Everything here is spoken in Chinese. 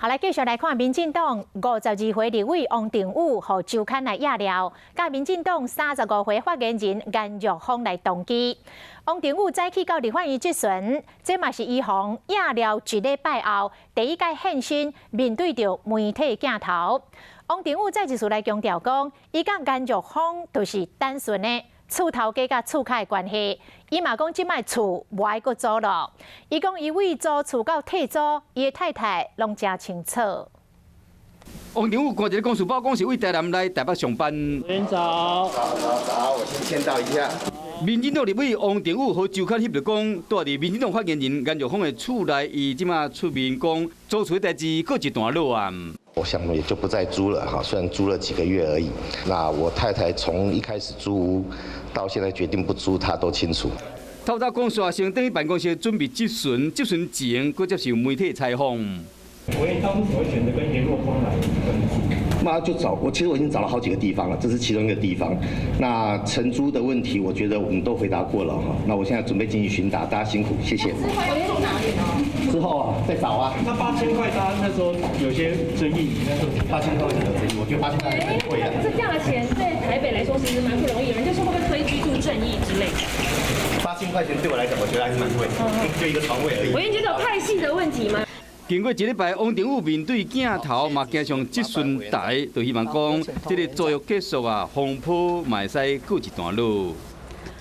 好，来继续来看民进党52岁立委王定宇和周刊来压料，甲民进党35岁发言人颜玉芳来动机。王定宇早起到立法院质询，这嘛是预防压料一礼拜后第一届现身面对着媒体镜头。王定宇再一次来强调讲，伊甲颜玉芳就是单纯的厝头家甲厝脚的关系。伊嘛讲，即摆厝无爱阁租咯。伊讲，伊为租厝到退租，伊的太太拢真清楚。王定宇看一个公事包，讲是为台南来台北上班。委员早。早，我先签到一下。民进党立委王定宇和周刊翕着讲，住伫民进党发言人颜玉芳的厝内，伊即马出面讲租厝的代志过一段落啊。我想也就不再租了哈，虽然租了几个月而已。那我太太从一开始租屋到现在决定不租，她都清楚。透早讲说先等于办公室准备质询前，佮接受媒体采访。所以当初怎么会选择跟颜若芳来分租？那就找我，其实我已经找了好几个地方了，这是其中一个地方。那承租的问题，我觉得我们都回答过了哈。那我现在准备进行询答，大家辛苦，谢谢。之后要住哪里呢？之后啊，再找啊。那8000块，大家那时候有些争议，那时候8000块是有争议，我觉得8000块很贵啊。这价钱在台北来说其实蛮不容易，有人就说会不会推居住正义之类的。8000块钱对我来讲，我觉得还是蛮贵，就一个床位而已。委员觉得有派系的问题吗？经过一礼拜，王定宇面对镜头嘛，加上质询台，就希望讲，这个租约结束啊，风波嘛会使过一段路。